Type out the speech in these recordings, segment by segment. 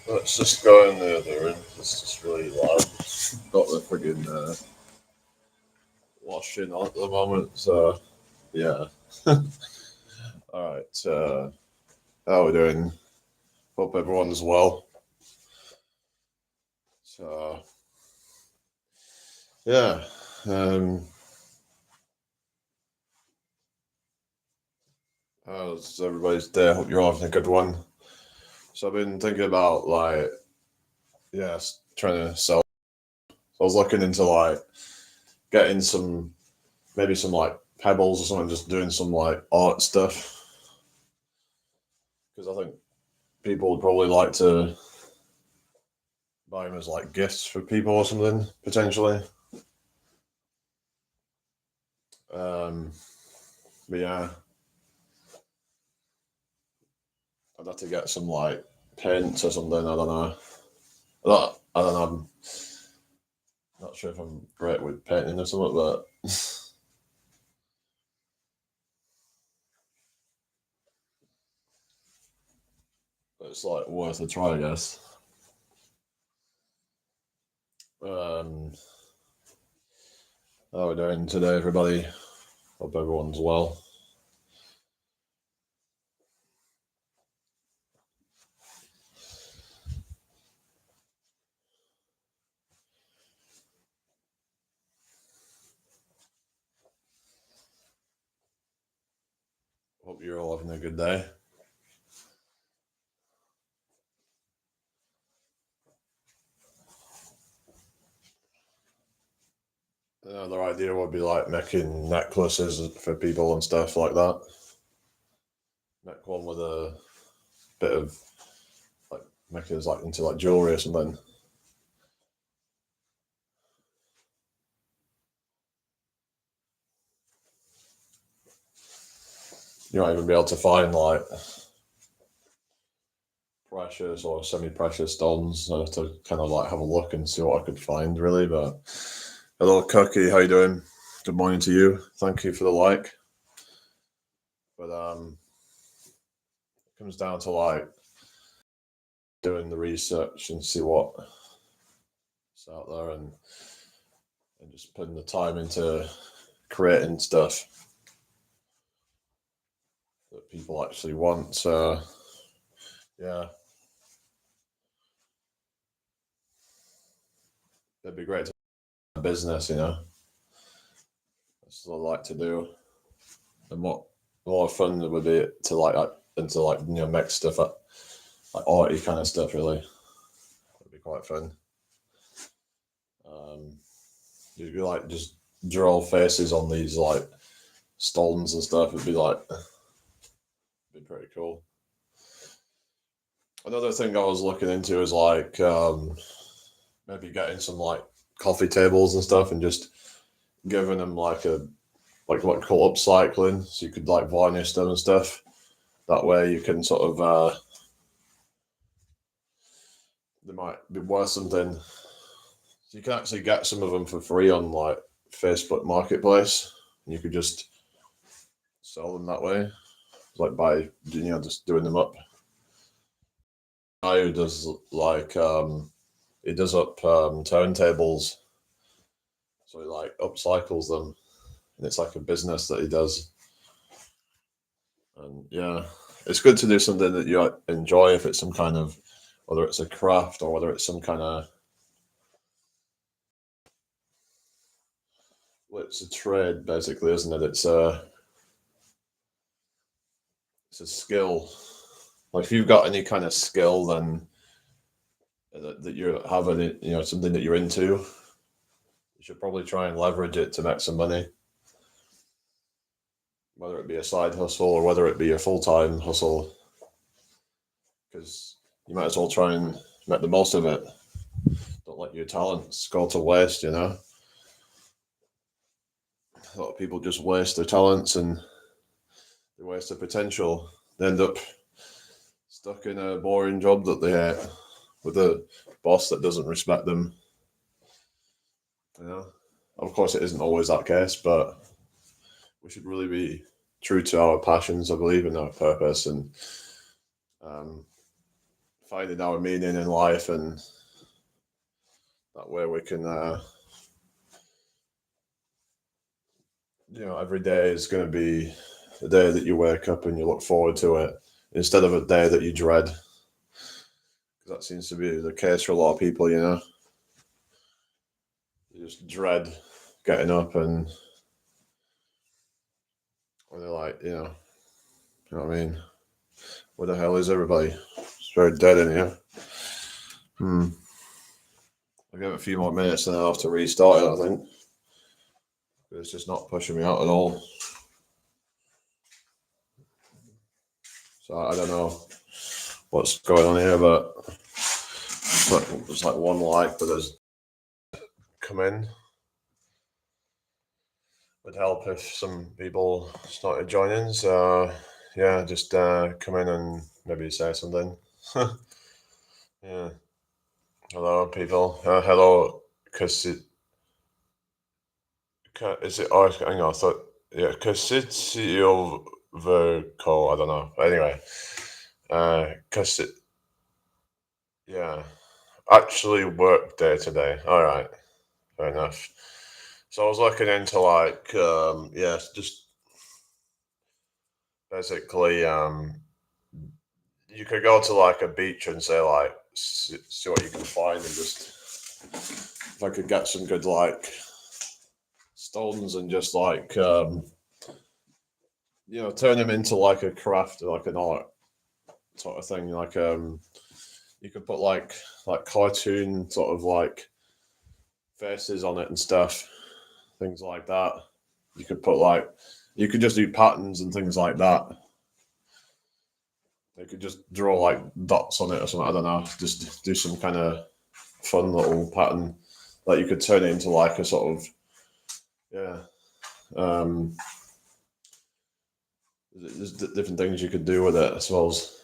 Let's just go in the other room. It's just really loud. Got the friggin' washing on at the moment, so yeah. Alright, how we doing? Hope everyone's well. So, yeah. How's everybody's day? Hope you're all having a good one. So I've been thinking about trying to sell. So I was looking into getting maybe some pebbles or something, just doing some art stuff because I think people would probably like to buy them as gifts for people or something potentially. But yeah, I'd have to get some paints or something. I don't know. I don't know. I'm not sure if I'm great with painting or something, but it's worth a try, I guess. How are we doing today, everybody? Hope everyone's well. Hope you're all having a good day. Another idea would be making necklaces for people and stuff like that. Make one with a bit of making it into jewelry or something. You might even be able to find precious or semi-precious stones. I have to kind of have a look and see what I could find, really. But hello, Cookie, how you doing? Good morning to you. Thank you for the like. But it comes down to doing the research and see what's out there and just putting the time into creating stuff that people actually want. So yeah, it'd be great to have a business, That's what I like to do. And what more fun it would be to make stuff arty kind of stuff. Really, it'd be quite fun. You could just draw faces on these stones and stuff. It'd be pretty cool. Another thing I was looking into is maybe getting some coffee tables and stuff and just giving them what you call upcycling, so you could varnish them and stuff. That way you can sort of they might be worth something. So you can actually get some of them for free on Facebook Marketplace. And you could just sell them that way, by just doing them up. Guy who does he does up turntables, so he upcycles them, and it's a business that he does. And yeah, it's good to do something that you enjoy, if it's some kind of, whether it's a craft or whether it's some kind of, well, it's a trade basically, isn't it? It's a skill. If you've got any kind of skill, then that you have something that you're into, you should probably try and leverage it to make some money, whether it be a side hustle or whether it be a full-time hustle, because you might as well try and make the most of it. Don't let your talents go to waste. A lot of people just waste their talents and they waste their potential. They end up stuck in a boring job that they hate, with a boss that doesn't respect them. Of course, it isn't always that case, but we should really be true to our passions, I believe, and our purpose, and finding our meaning in life, and that way we can, every day is going to be a day that you wake up and you look forward to it instead of a day that you dread. Because that seems to be the case for a lot of people, You just dread getting up, and they're like, you know what I mean? Where the hell is everybody? It's very dead in here. I'll give it a few more minutes and then I'll have to restart it, I think. It's just not pushing me out at all. So I don't know what's going on here, but there's like one like, but there's come in. Would help if some people started joining. So yeah, just come in and maybe say something. Yeah. Hello, people. Hello, because is it? Oh, hang on. I thought, yeah, because it's CEO Verco. I don't know. Anyway, because yeah, actually work day today. All right, fair enough. So I was looking into like, just basically, you could go to like a beach and say like, see what you can find, and just if I could get some good like stones and just like, turn them into like a craft, like an art sort of thing. Like, you could put like cartoon sort of like faces on it and stuff, things like that. You could put like, you could just do patterns and things like that. You could just draw like dots on it or something. I don't know. Just do some kind of fun little pattern that you could turn it into like a sort of, yeah. There's different things you could do with it, I suppose.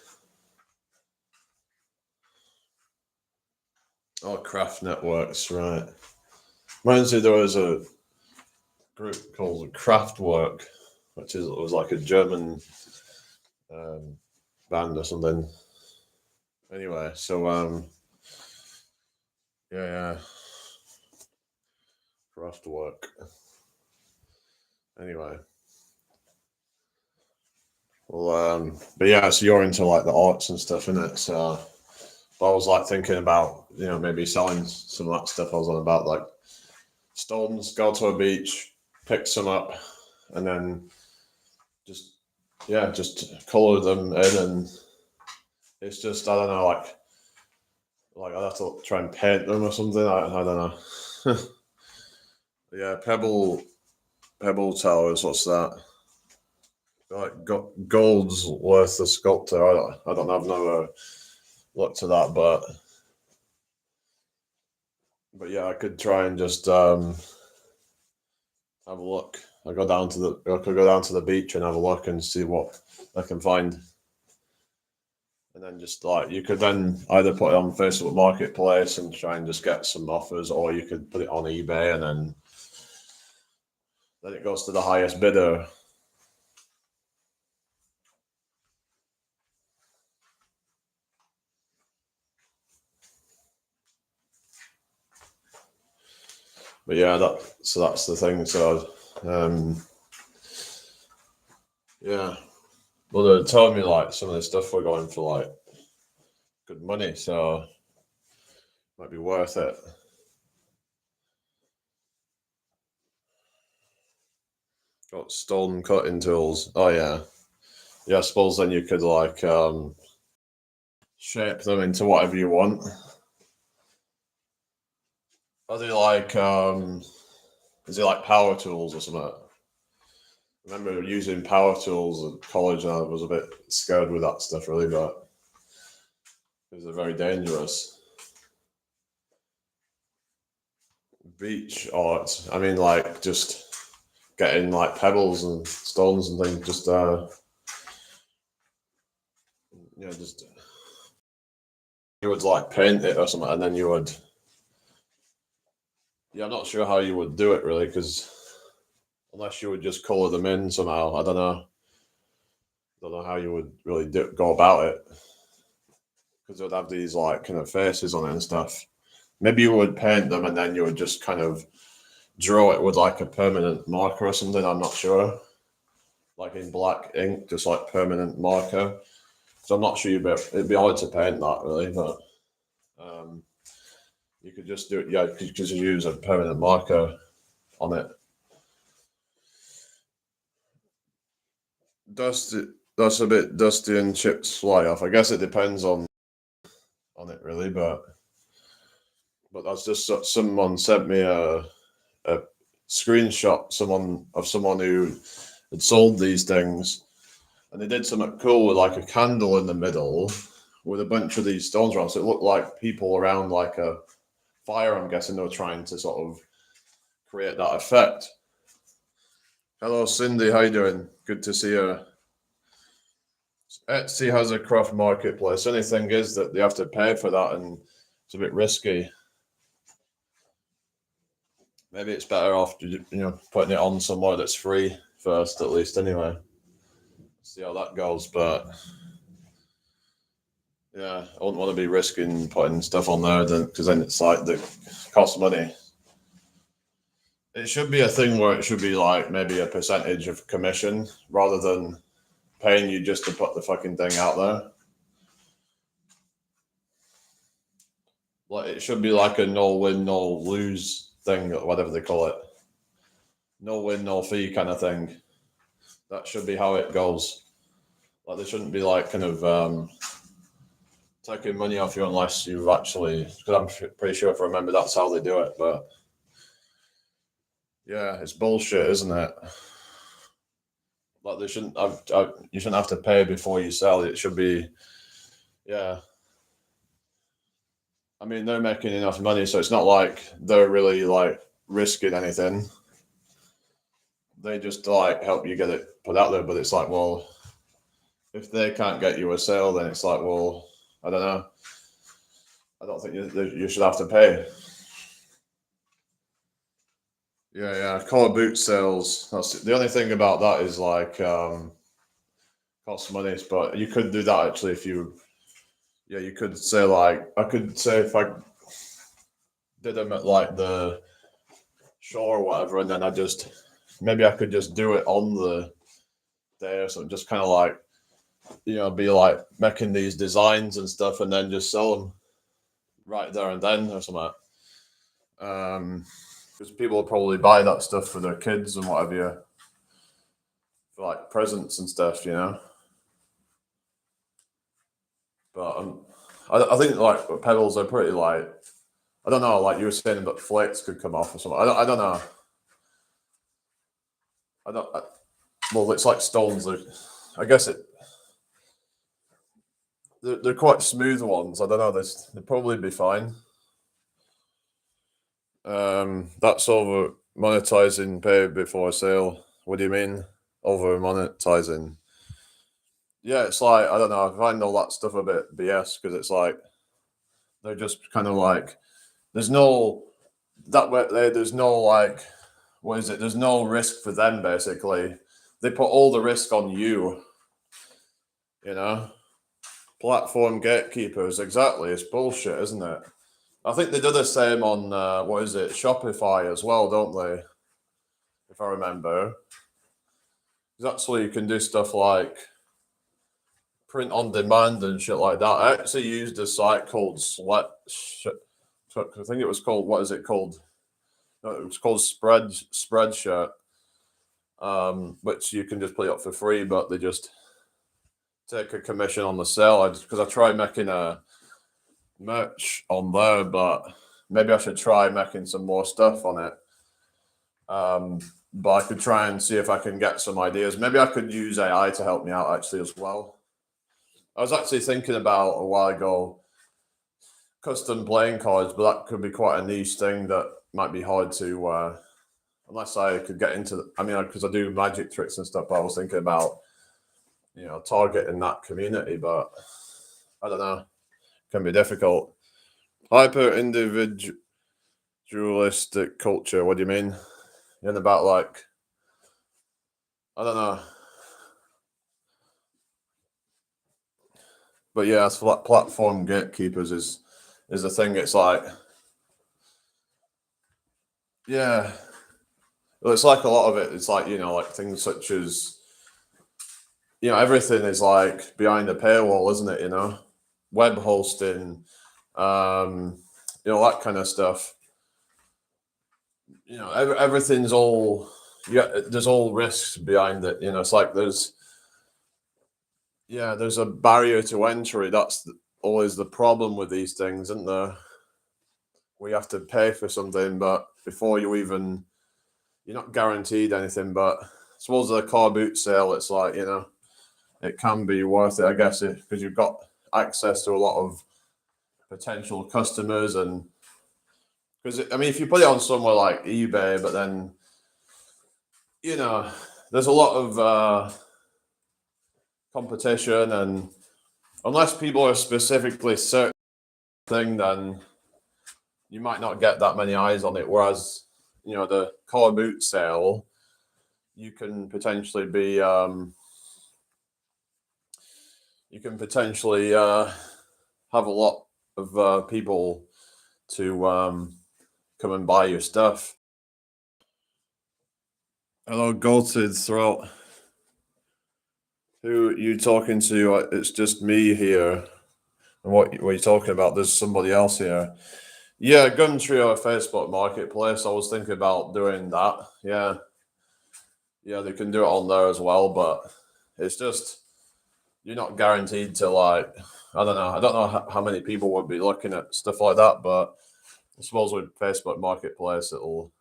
Oh, craft networks, right. Reminds me there was a group called Kraftwerk, which was like a German band or something. Anyway, so yeah, Kraftwerk. Anyway, well, but yeah, so you're into like the arts and stuff, innit? So I was like thinking about maybe selling some of that stuff. I was on about like stones, go to a beach, pick some up, and then just color them in, and it's just I don't know, like I'd have to try and paint them or something. I don't know. Yeah, pebble towers. What's that? Like gold's worth the sculptor. I don't know. I've never looked at that, but yeah, I could try and just have a look. I could go down to the beach and have a look and see what I can find. And then just like you could then either put it on Facebook Marketplace and try and just get some offers, or you could put it on eBay and then it goes to the highest bidder. But yeah, that's the thing. So yeah, well, they're telling me like some of the stuff we're going for like good money, so might be worth it. Got stone cutting tools. Oh yeah, yeah. I suppose then you could like shape them into whatever you want. Are they like is it like power tools or something? I remember using power tools at college, and I was a bit scared with that stuff really, but because they're very dangerous. Beach art. I mean, like just getting like pebbles and stones and things. Just just you would like paint it or something, and then you would. Yeah, I'm not sure how you would do it really, because unless you would just color them in somehow, I don't know. Don't know how you would really go about it. because it would have these like kind of faces on it and stuff. Maybe you would paint them and then you would just kind of draw it with like a permanent marker or something. I'm not sure. Like in black ink, just like permanent marker. So I'm not sure it'd be hard to paint that really, but you could just do it. Yeah, you could just use a permanent marker on it. That's a bit dusty and chips fly off. I guess it depends on it really, but that's just someone sent me a screenshot someone who had sold these things, and they did something cool with like a candle in the middle with a bunch of these stones around. So it looked like people around like a fire. I'm guessing they were trying to sort of create that effect. Hello, Cindy. How you doing? Good to see you. Etsy has a craft marketplace. Only thing is that they have to pay for that, and it's a bit risky. Maybe it's better off, putting it on somewhere that's free first, at least. Anyway, see how that goes. But yeah, I wouldn't want to be risking putting stuff on there because then it's like the cost money. It should be a thing where it should be like maybe a percentage of commission rather than paying you just to put the fucking thing out there. Like it should be like a no win, no lose thing, whatever they call it. No win, no fee kind of thing. That should be how it goes. Like there shouldn't be like kind of taking money off you unless you've actually, because I'm pretty sure if I remember that's how they do it. But yeah, it's bullshit, isn't it? Like they shouldn't have, you shouldn't have to pay before you sell. It should be, yeah. I mean, they're making enough money, so it's not like they're really like risking anything. They just like help you get it put out there. But it's like, well, if they can't get you a sale, then it's like, well, I don't know. I don't think you should have to pay. Yeah. Collar boot sales. That's the only thing about that is like cost money. But you could do that actually if you. Yeah, you could say like I could say if I did them at like the shore or whatever, and then I could just do it on the day or something, just kind of like be like making these designs and stuff, and then just sell them right there and then or something. Because people will probably buy that stuff for their kids and whatever, you, for like presents and stuff, But I think like pedals are pretty like I don't know, like you were saying, but flakes could come off or something. I don't know. Well, it's like stones. I guess they're quite smooth ones. I don't know. They'd probably be fine. That's over monetizing pay before sale. What do you mean over monetizing? Yeah, it's like I don't know. I find all that stuff a bit BS because it's like they're just kind of like there's no that way. There's no like what is it? There's no risk for them basically. They put all the risk on you. Platform gatekeepers. Exactly. It's bullshit, isn't it? I think they do the same on what is it, Shopify as well, don't they? If I remember, that's where you can do stuff like print on demand and shit like that. I actually used a site called I think it was called. What is it called? No, it was called Spreadshirt, which you can just put up for free, but they just take a commission on the sale. Because I tried making a merch on there, but maybe I should try making some more stuff on it. But I could try and see if I can get some ideas. Maybe I could use AI to help me out actually as well. I was actually thinking about a while ago custom playing cards, but that could be quite a niche thing that might be hard to unless I could get into. Because I do magic tricks and stuff. But I was thinking about targeting that community, but I don't know. It can be difficult. Hyper individualistic culture. What do you mean? And about like I don't know. But yeah, as for platform gatekeepers is the thing. It's like, yeah, well, it's like a lot of it. It's like, like things such as, everything is like behind the paywall, isn't it? Web hosting, that kind of stuff. Everything's all, there's all risks behind it. It's like there's a barrier to entry. That's always the problem with these things, isn't there? We have to pay for something, but before you're not guaranteed anything. But I suppose the car boot sale, it's like, it can be worth it, I guess, because you've got access to a lot of potential customers. And because, if you put it on somewhere like eBay, but then, there's a lot of competition, and unless people are specifically searching thing, then you might not get that many eyes on it. Whereas, the car boot sale, you can potentially be, have a lot of people to come and buy your stuff. Hello, Goated Throat. Who are you talking to? It's just me here. And what are you talking about? There's somebody else here. Yeah, Gumtree or Facebook Marketplace. I was thinking about doing that. Yeah. Yeah, they can do it on there as well, but it's just, you're not guaranteed to, like, I don't know how many people would be looking at stuff like that, but I suppose with Facebook Marketplace, I don't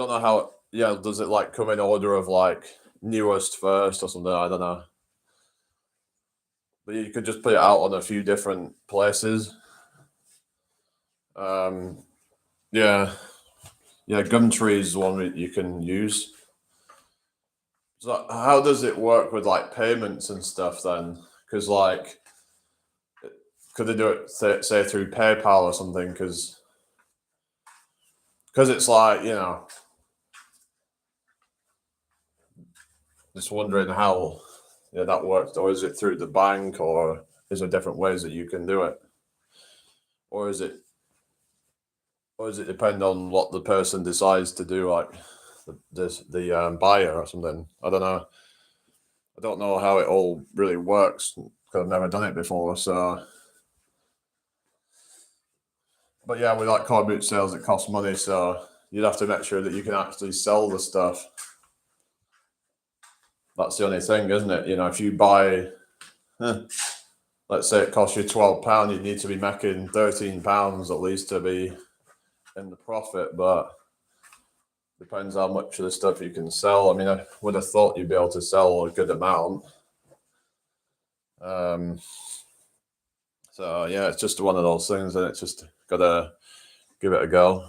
know how, does it like come in order of like newest first or something? I don't know. But you could just put it out on a few different places. Yeah, Gumtree is one that you can use. So how does it work with like payments and stuff then? Because like, could they do it say through PayPal or something? Because it's like, just wondering how that works. Or is it through the bank, or is there different ways that you can do it? Or is it depend on what the person decides to do, like the buyer or something? I don't know. I don't know how it all really works because I've never done it before. So, but yeah, with like car boot sales, it costs money, so you'd have to make sure that you can actually sell the stuff. That's the only thing, isn't it? If you buy, let's say it costs you £12, you need to be making £13 at least to be in the profit. But depends how much of the stuff you can sell. I would have thought you'd be able to sell a good amount. So yeah, it's just one of those things, and it's just gotta give it a go.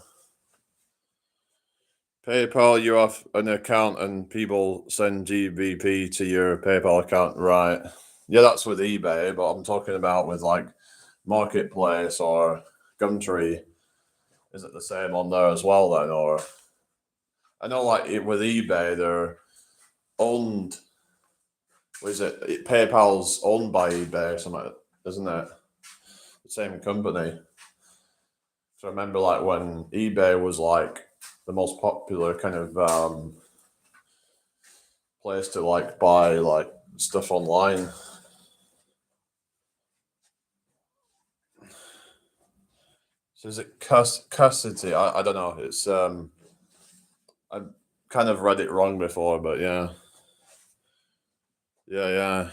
PayPal, you're off an account and people send GBP to your PayPal account, right? Yeah, that's with eBay, but I'm talking about with like Marketplace or Gumtree. Is it the same on there as well then? Or I know like with eBay, they're owned. What is it? PayPal's owned by eBay or something, isn't it? The same company. So I remember like when eBay was like the most popular kind of place to like buy like stuff online. So is it custody? I don't know. It's I've kind of read it wrong before, but yeah. Yeah.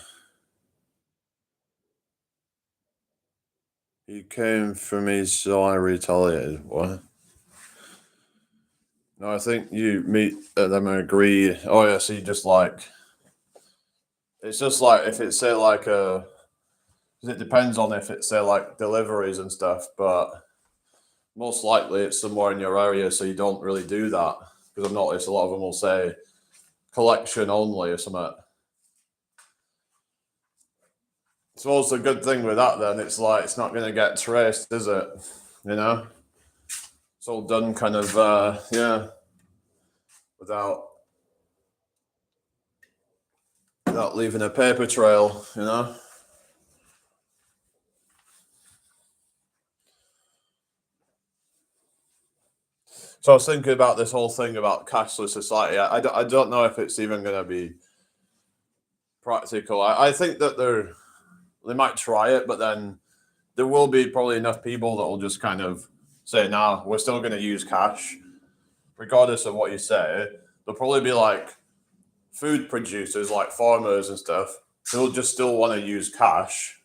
He came for me, so I retaliated. What? No, I think you meet them and agree. Oh yeah, so you just like, it's just like if it's say like it depends on if it's say like deliveries and stuff, but most likely it's somewhere in your area, so you don't really do that. Because I've noticed a lot of them will say collection only or something. So it's a good thing with that then, it's like it's not going to get traced, is it? It's all done kind of without leaving a paper trail. So I was thinking about this whole thing about cashless society. I don't know if it's even going to be practical. I think that they might try it, but then there will be probably enough people that will just kind of say, "Nah, we're still going to use cash, regardless of what you say." There'll probably be like food producers, like farmers and stuff, who'll just still want to use cash.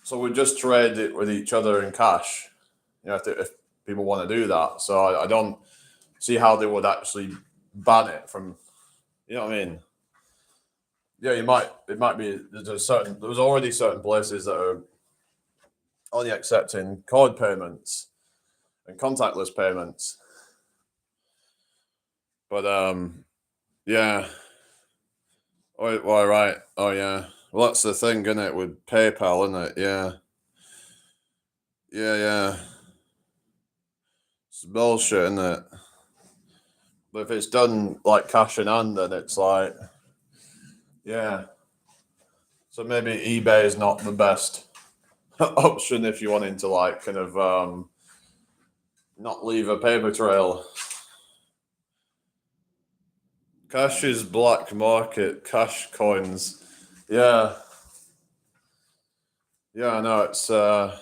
So we just trade it with each other in cash, if people want to do that. So I don't see how they would actually ban it from, you know what I mean? Yeah, it might be, there's already certain places that are only accepting card payments and contactless payments. But yeah. Oh, well, right. Oh, yeah. Well, that's the thing, isn't it, with PayPal, isn't it? Yeah. Yeah, yeah. It's bullshit, isn't it? But if it's done like cash in hand, then it's like, yeah. So maybe eBay is not the best option if you're wanting to like kind of not leave a paper trail. Cash is black market, cash coins. Yeah. Yeah, I know. It's I've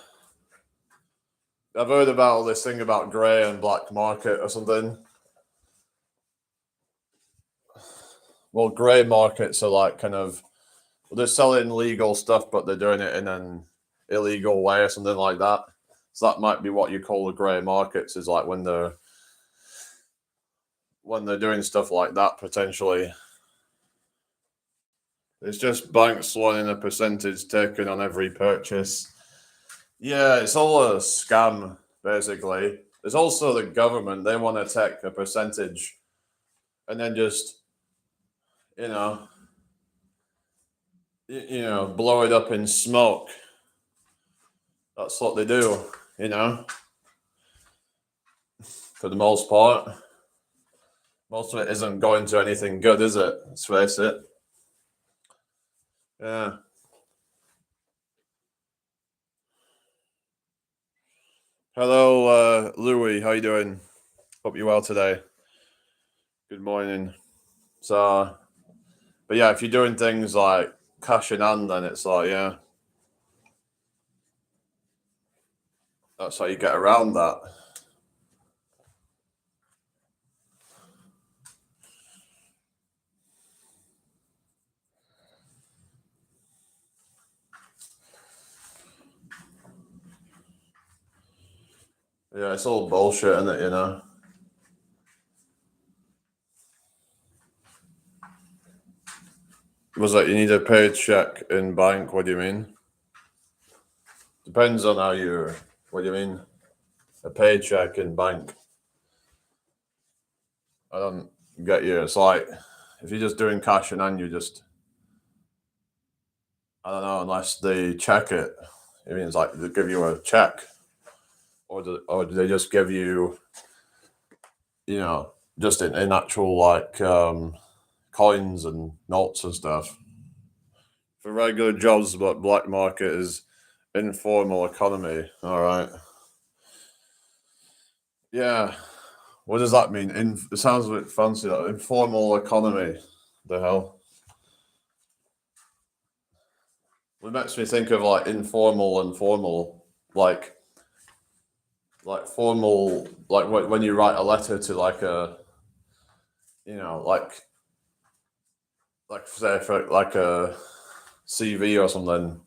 heard about all this thing about grey and black market or something. Well, grey markets are like kind of, they're selling legal stuff, but they're doing it in an illegal way or something like that. So that might be what you call the grey markets, is like when they're doing stuff like that potentially. It's just banks wanting a percentage taken on every purchase. Yeah, it's all a scam, basically. There's also the government, they want to take a percentage and then just, you know, blow it up in smoke. That's what they do, for the most part. Most of it isn't going to anything good, is it? Let's face it. Yeah. Hello, Louis. How you doing? Hope you're well today. Good morning. So, but yeah, if you're doing things like cash in hand, then it's like, yeah, that's how you get around that. Yeah, it's all bullshit, isn't it? Was that you need a paid check in bank? What do you mean? Depends on how you're. What do you mean? A paid check in bank? I don't get you. It's like if you're just doing cash in hand, you just, I don't know, unless they check it. It means like they give you a check, or do they just give you, just in actual like coins and notes and stuff. For regular jobs, but black market is informal economy. All right. Yeah. What does that mean? It sounds a bit fancy. That informal economy. The hell. It makes me think of like informal and formal, like formal, like when you write a letter to like a, like say for like a CV or something,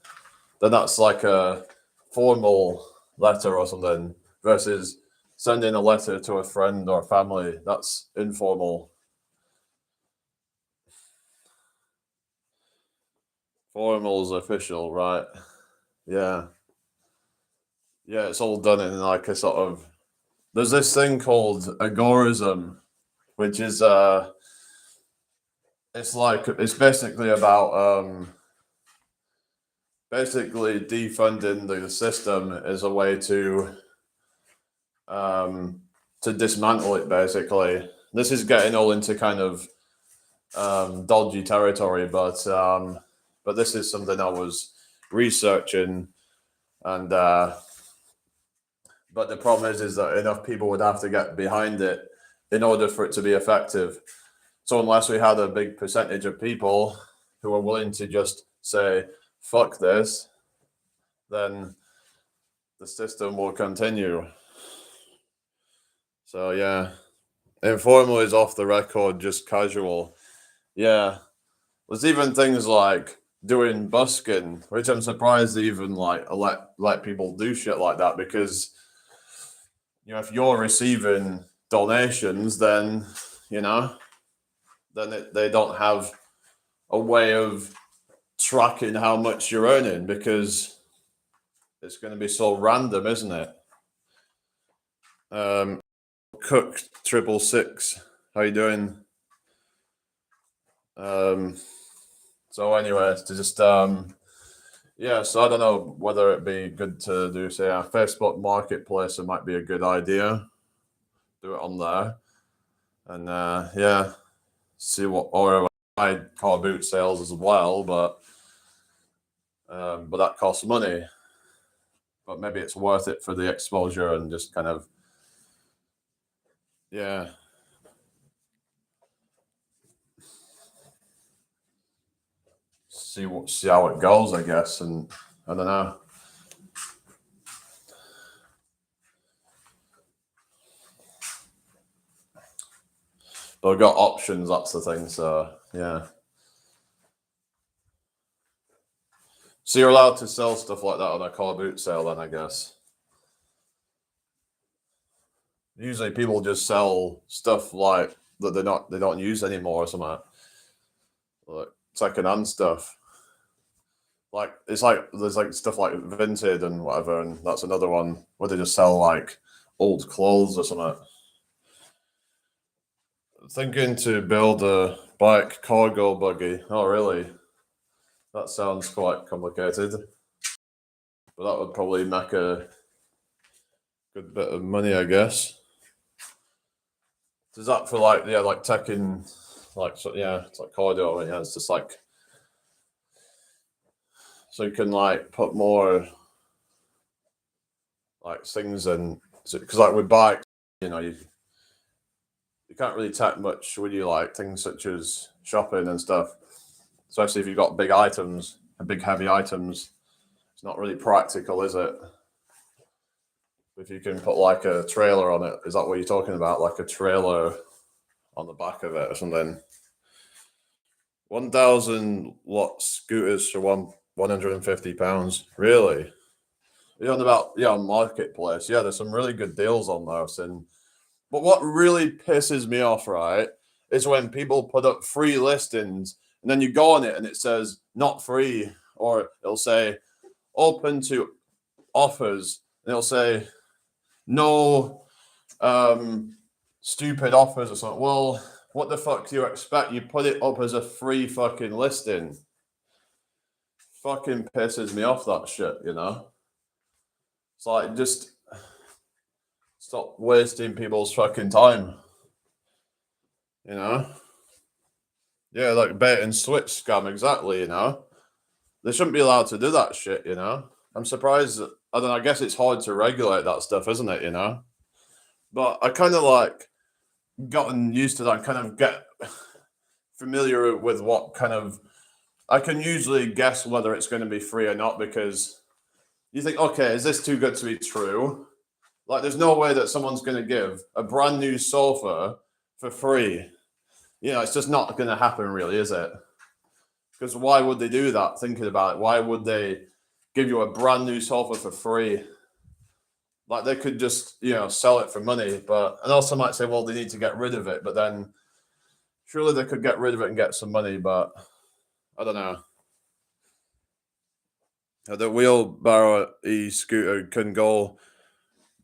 then that's like a formal letter or something, versus sending a letter to a friend or family. That's informal. Formal is official, right? Yeah. Yeah, it's all done in like a sort of, there's this thing called agorism, which is it's basically about basically defunding the system as a way to dismantle it. Basically, this is getting all into kind of dodgy territory, but this is something I was researching, and But the problem is that enough people would have to get behind it in order for it to be effective. So unless we had a big percentage of people who are willing to just say, fuck this, then the system will continue. So yeah, informal is off the record, just casual. Yeah, there's even things like doing busking, which I'm surprised they even like let people do shit like that, because if you're receiving donations, then they don't have a way of tracking how much you're earning, because it's going to be so random, isn't it? Cook 666, how you doing? So anyway, to just yeah, so I don't know whether it'd be good to do, say, a Facebook Marketplace. It might be a good idea. Do it on there, and yeah, see what, or I call boot sales as well, but that costs money. But maybe it's worth it for the exposure and just kind of, yeah. See how it goes, I guess, and I don't know. But I've got options, that's the thing, so yeah. So you're allowed to sell stuff like that on a car boot sale then, I guess. Usually people just sell stuff like that they don't use anymore or something. Like second-hand stuff. Like it's like there's like stuff like Vinted and whatever, and that's another one where they just sell like old clothes or something. Thinking to build a bike cargo buggy. Oh, really? That sounds quite complicated. But that would probably make a good bit of money, I guess. Is that for like taking like, so yeah, it's like cardio, yeah, it's just like, so you can like put more like things in, because like with bikes, you can't really take much with you, like things such as shopping and stuff, especially if you've got big items, big heavy items. It's not really practical, is it? If you can put like a trailer on it, is that what you're talking about? Like a trailer on the back of it or something? 1,000 watt scooters for £150. Really? You're on about, on Marketplace. Yeah, there's some really good deals on those. But what really pisses me off, right, is when people put up free listings and then you go on it and it says not free, or it'll say open to offers, and it'll say no stupid offers or something. Well, what the fuck do you expect? You put it up as a free fucking listing. Fucking pisses me off, that shit, It's like, just stop wasting people's fucking time, Yeah, like bait and switch scam, exactly, They shouldn't be allowed to do that shit, I'm surprised. I don't know, I guess it's hard to regulate that stuff, isn't it, But I kind of like gotten used to that, kind of get familiar with what kind of, I can usually guess whether it's going to be free or not, because you think, okay, is this too good to be true? Like, there's no way that someone's going to give a brand new sofa for free. It's just not going to happen, really, is it? Because why would they do that? Thinking about it, why would they give you a brand new sofa for free? Like, they could just, sell it for money. And also might say, well, they need to get rid of it. But then surely they could get rid of it and get some money. But I don't know. The wheelbarrow e-scooter can go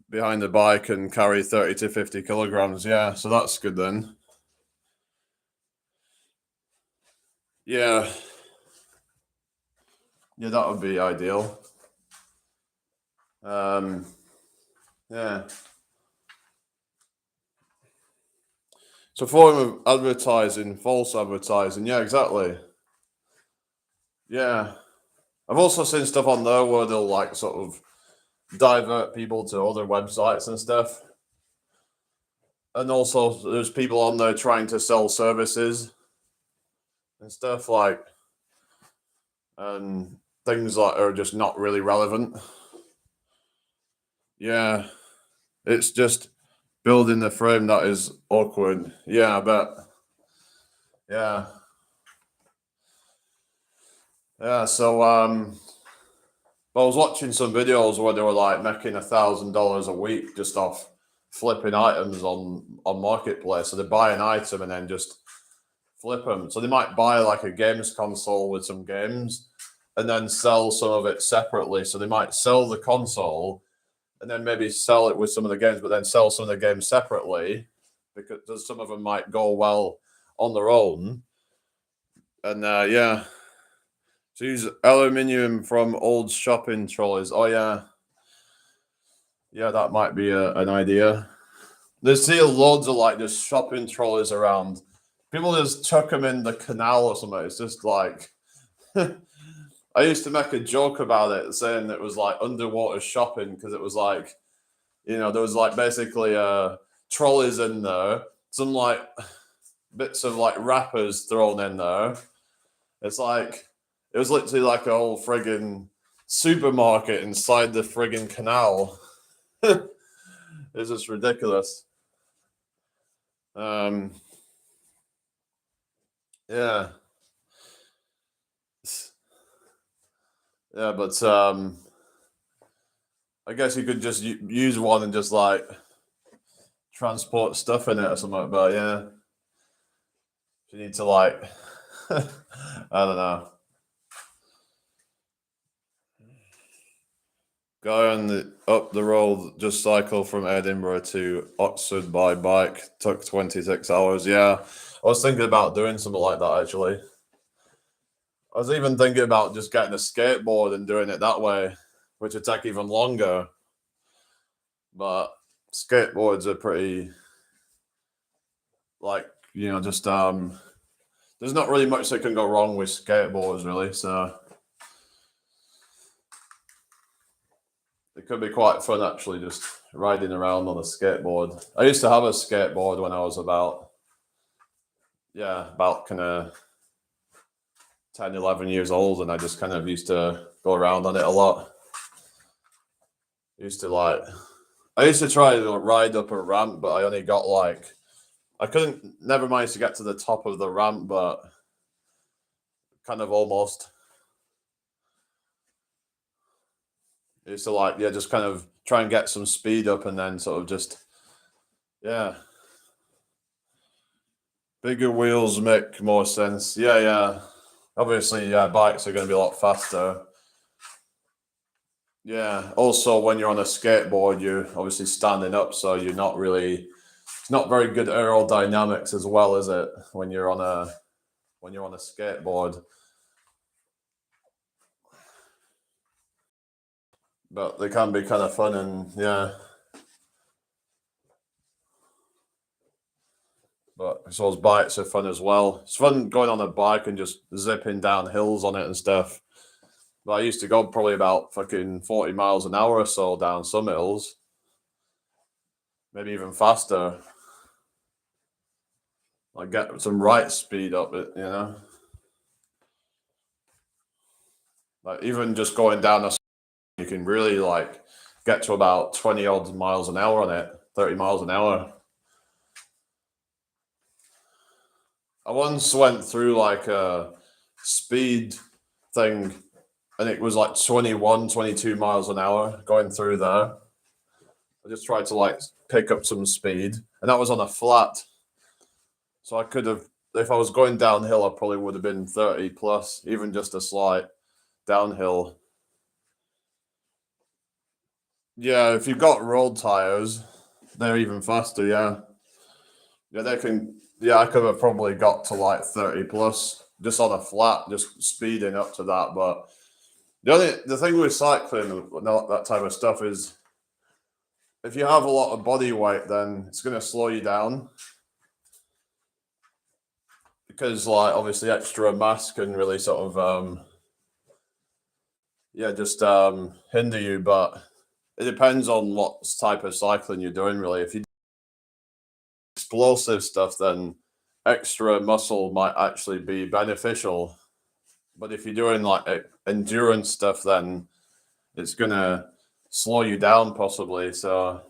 behind the bike and carry 30 to 50 kilograms. Yeah, so that's good then. Yeah. Yeah, that would be ideal. Yeah. So form of advertising, false advertising. Yeah, exactly. Yeah. I've also seen stuff on there where they'll like sort of divert people to other websites and stuff. And also, there's people on there trying to sell services and stuff like, and things that are just not really relevant. Yeah, it's just building the frame that is awkward. Yeah, I bet. Yeah. Yeah, so I was watching some videos where they were like making $1,000 a week just off flipping items on Marketplace. So they buy an item and then just flip them. So they might buy like a games console with some games and then sell some of it separately. So they might sell the console and then maybe sell it with some of the games, but then sell some of the games separately because some of them might go well on their own. And yeah. So use aluminium from old shopping trolleys. Oh yeah, yeah, that might be an idea. There's still loads of like just shopping trolleys around. People just chuck them in the canal or something. It's just like I used to make a joke about it, saying it was like underwater shopping because it was like, you know, there was like basically trolleys in there, some like bits of like wrappers thrown in there. It's like it was literally like a whole friggin' supermarket inside the friggin' canal. It's just ridiculous. Yeah. Yeah, but I guess you could just use one and just like transport stuff in it or something. But yeah, you need to like, I don't know. Guy up the road just cycle from Edinburgh to Oxford by bike. Took 26 hours. Yeah, I was thinking about doing something like that actually. I was even thinking about just getting a skateboard and doing it that way, which would take even longer. But skateboards are pretty, like, you know, just there's not really much that can go wrong with skateboards really. So it could be quite fun actually, just riding around on a skateboard. I used to have a skateboard when I was about kind of 10, 11 years old, and I just kind of used to go around on it a lot. I used to try to ride up a ramp, but I only got like, never managed to get to the top of the ramp, but kind of almost. I used to just kind of try and get some speed up and then sort of just, yeah. Bigger wheels make more sense. Yeah, yeah. Obviously, yeah, bikes are going to be a lot faster. Yeah. Also, when you're on a skateboard, you're obviously standing up, so you're not really. It's not very good aerodynamics as well, is it? When you're on a skateboard. But they can be kind of fun, and yeah. But I suppose bikes are fun as well. It's fun going on a bike and just zipping down hills on it and stuff. But I used to go probably about fucking 40 miles an hour or so down some hills. Maybe even faster. Like get some right speed up it, you know? Like even just going down you can really like get to about 20 odd miles an hour on it, 30 miles an hour. I once went through like a speed thing and it was like 21, 22 miles an hour going through there. I just tried to like pick up some speed and that was on a flat. So I could have, if I was going downhill, I probably would have been 30 plus, even just a slight downhill. Yeah, if you've got road tires, they're even faster. Yeah, yeah, they can. Yeah, I could have probably got to like 30 plus just on a flat, just speeding up to that. But the thing with cycling and that type of stuff is, if you have a lot of body weight, then it's going to slow you down because, like, obviously, extra mass can really sort of, just hinder you. But it depends on what type of cycling you're doing, really. If you do explosive stuff, then extra muscle might actually be beneficial. But if you're doing like endurance stuff, then it's gonna slow you down possibly. So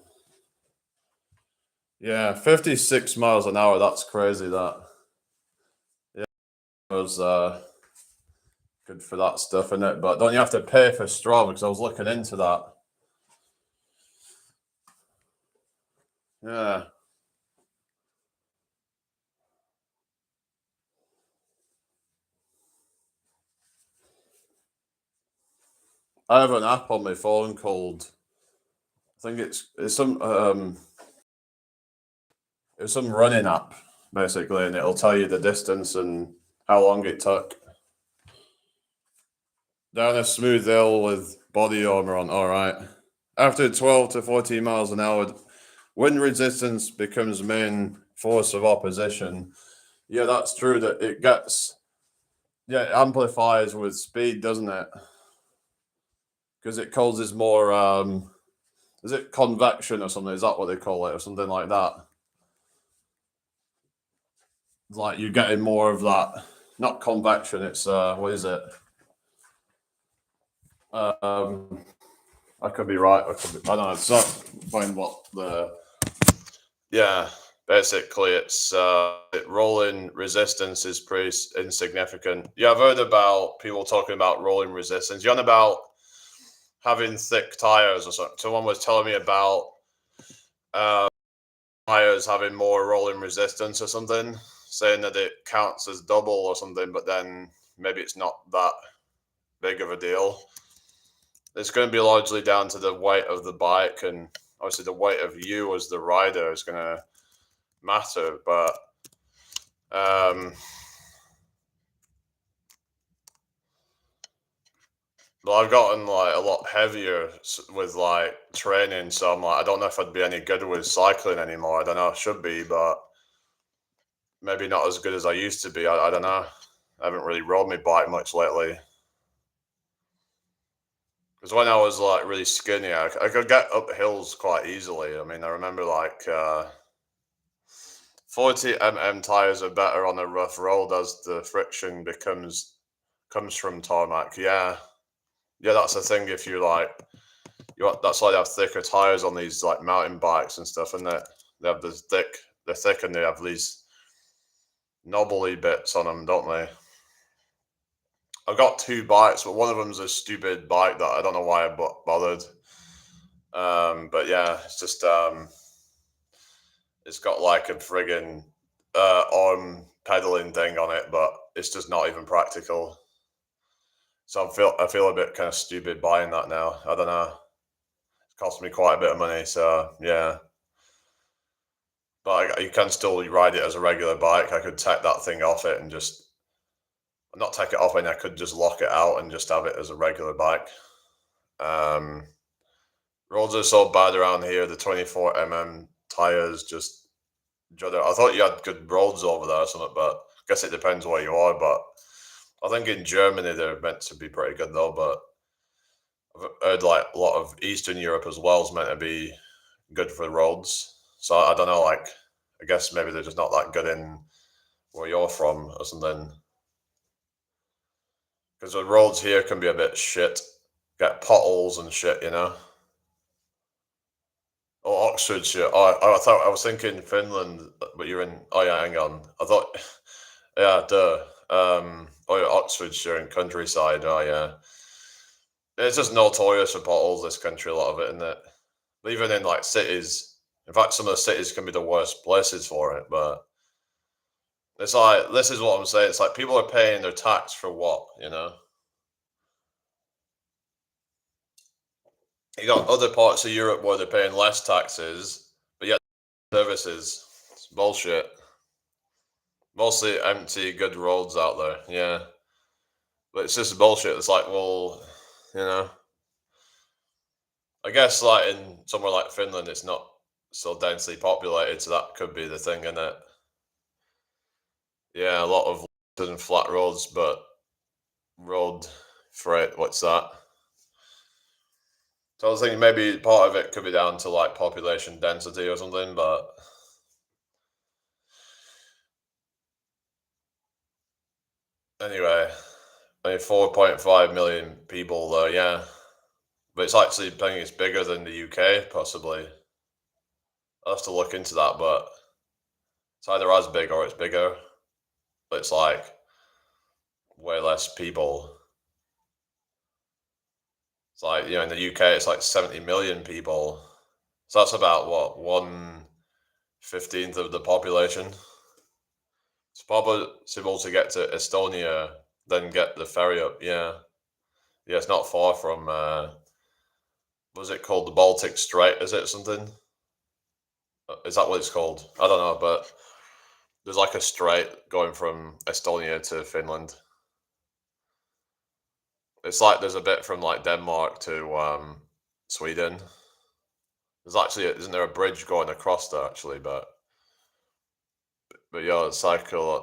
yeah, 56 miles an hour, that's crazy. That yeah, was good for that stuff, isn't it? But don't you have to pay for Strava? Because I was looking into that. Yeah. I have an app on my phone called, I think it's some running app basically, and it'll tell you the distance and how long it took. Down a smooth hill with body armor on. All right. After 12 to 14 miles an hour, wind resistance becomes main force of opposition. Yeah, that's true. That it gets, yeah, it amplifies with speed, doesn't it? Because it causes more. Is it convection or something? Is that what they call it, or something like that? Like you're getting more of that. Not convection. It's what is it? Um, I could be right. I could be. I don't know. It's not find what the. Yeah, basically, it's rolling resistance is pretty insignificant. Yeah, I've heard about people talking about rolling resistance. You're on about having thick tires or something. Someone was telling me about uh, tires having more rolling resistance or something, saying that it counts as double or something, but then maybe it's not that big of a deal. It's going to be largely down to the weight of the bike, and obviously the weight of you as the rider is going to matter. But but I've gotten like a lot heavier with like training, so I'm like, I don't know if I'd be any good with cycling anymore. I don't know, I should be, but maybe not as good as I used to be. I don't know. I haven't really rode my bike much lately. Because when I was like really skinny, I could get up hills quite easily. I mean, I remember like 40 tires are better on a rough road as the friction comes from tarmac. Yeah, yeah, that's the thing. If you like, that's why they have thicker tires on these like mountain bikes and stuff, and they have this they're thick, and they have these knobbly bits on them, don't they? I've got two bikes, but one of them's a stupid bike that I don't know why I bothered. But yeah, it's just it's got like a friggin' arm pedaling thing on it, but it's just not even practical. So I feel a bit kind of stupid buying that now. I don't know. It cost me quite a bit of money, so yeah. But you can still ride it as a regular bike. I could take that thing off it and just not take it off, and I could just lock it out and just have it as a regular bike. Um, Roads are so bad around here. The 24 tires just judder. I thought you had good roads over there or something, but I guess it depends where you are. But I think in Germany they're meant to be pretty good though. But I've heard like a lot of Eastern Europe as well is meant to be good for roads. So I don't know. Like I guess maybe they're just not that good in where you're from or something. Because the roads here can be a bit shit. Get potholes and shit, you know. Oh, Oxfordshire. I thought I was thinking Finland, but you're in. Oh yeah, hang on. I thought, yeah, duh. Oh yeah, Oxfordshire and countryside. Oh yeah, it's just notorious for potholes. This country, a lot of it, isn't it? Even in like cities. In fact, some of the cities can be the worst places for it. But it's like this is what I'm saying. It's like people are paying their tax for what, you know. You got other parts of Europe where they're paying less taxes, but yet services. It's bullshit. Mostly empty, good roads out there. Yeah, but it's just bullshit. It's like, well, you know, I guess like in somewhere like Finland, it's not so densely populated, so that could be the thing, in it? Yeah, a lot of flat roads, but road freight. What's that? So I was thinking maybe part of it could be down to like population density or something, but anyway, I mean 4.5 million people though, yeah. But it's actually, I think it's bigger than the UK, possibly. I'll have to look into that, but it's either as big or it's bigger. But it's like way less people. It's like, in the UK, it's like 70 million people. So that's about what, 1/15 of the population. It's possible to get to Estonia, then get the ferry up. Yeah. Yeah, it's not far from, what is it called? The Baltic Strait, is it something? Is that what it's called? I don't know, but there's like a strait going from Estonia to Finland. It's like there's a bit from like Denmark to Sweden. There's actually, isn't there a bridge going across there actually? But yeah, it's like I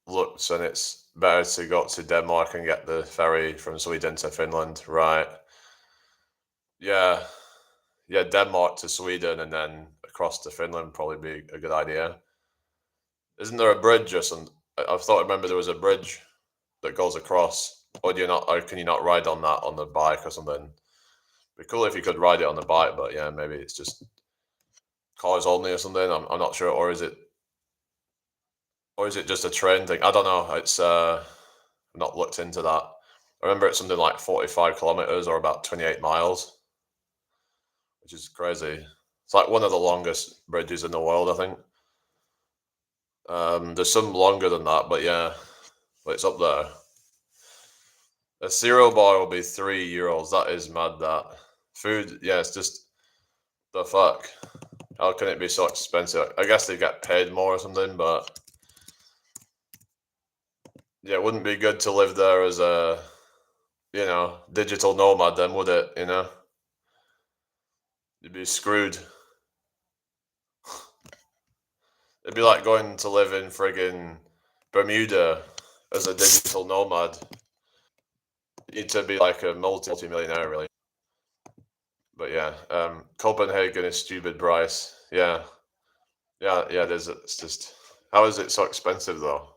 looked and it's better to go to Denmark and get the ferry from Sweden to Finland, right? Yeah, yeah, Denmark to Sweden and then across to Finland probably be a good idea. Isn't there a bridge or something? I remember there was a bridge that goes across. Or do you not? Or can you not ride on that on the bike or something? It'd be cool if you could ride it on the bike, but yeah, maybe it's just cars only or something. I'm not sure, or is it just a train thing? I don't know. It's not looked into that. I remember it's something like 45 kilometers or about 28 miles, which is crazy. It's like one of the longest bridges in the world, I think. There's some longer than that, but yeah, but it's up there. A cereal bar will be €3. That is mad. That food, yeah, it's just the fuck. How can it be so expensive? I guess they get paid more or something, but yeah, it wouldn't be good to live there as a, digital nomad then, would it? You'd be screwed. It'd be like going to live in friggin' Bermuda as a digital nomad. You need to be like a multi-millionaire, really. But yeah, Copenhagen is stupid price. Yeah, yeah, yeah. It's just, how is it so expensive though?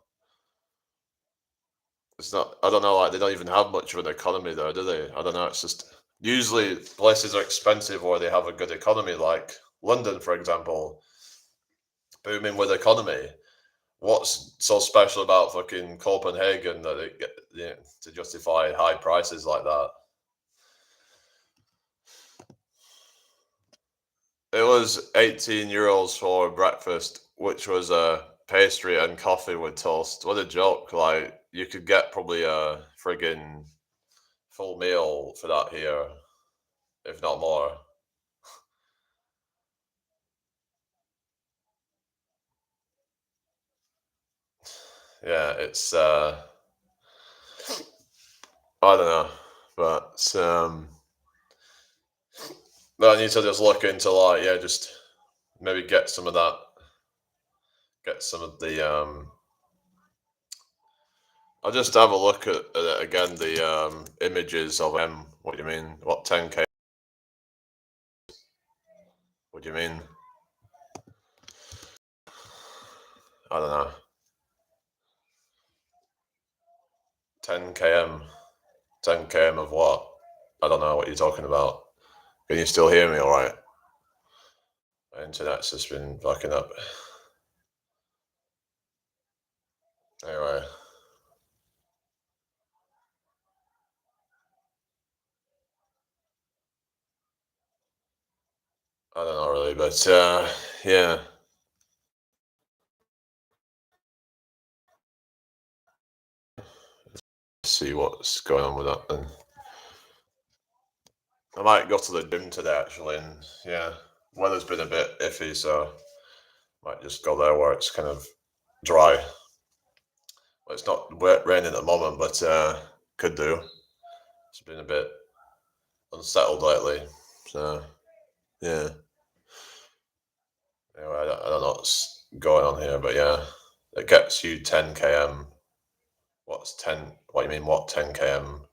It's not. I don't know. Like they don't even have much of an economy there, do they? I don't know. It's just usually places are expensive where they have a good economy, like London, for example, booming with economy. What's so special about fucking Copenhagen that to justify high prices like that? It was €18 for breakfast, which was a pastry and coffee with toast. What a joke! Like you could get probably a friggin' full meal for that here, if not more. Yeah, it's I don't know, but no, I need to just look into like, yeah, just maybe get some of that, get some of the I'll just have a look at it again, the images of what do you mean? What 10K? What do you mean? I don't know. 10 km. 10 km of what? I don't know what you're talking about. Can you still hear me all right? My internet's just been fucking up. Anyway, I don't know really, but yeah. See what's going on with that then. I might go to the gym today actually, and yeah, weather's been a bit iffy, so might just go there where it's kind of dry. Well, it's not raining at the moment, but could do. It's been a bit unsettled lately, so yeah. Anyway, I don't know what's going on here, but yeah, it gets you 10 km. What's 10? What do you mean? What 10 km?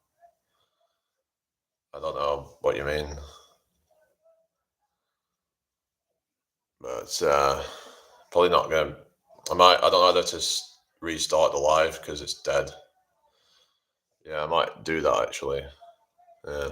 I don't know what you mean. But probably not going to. I don't know whether to restart the live because it's dead. Yeah, I might do that actually. Yeah.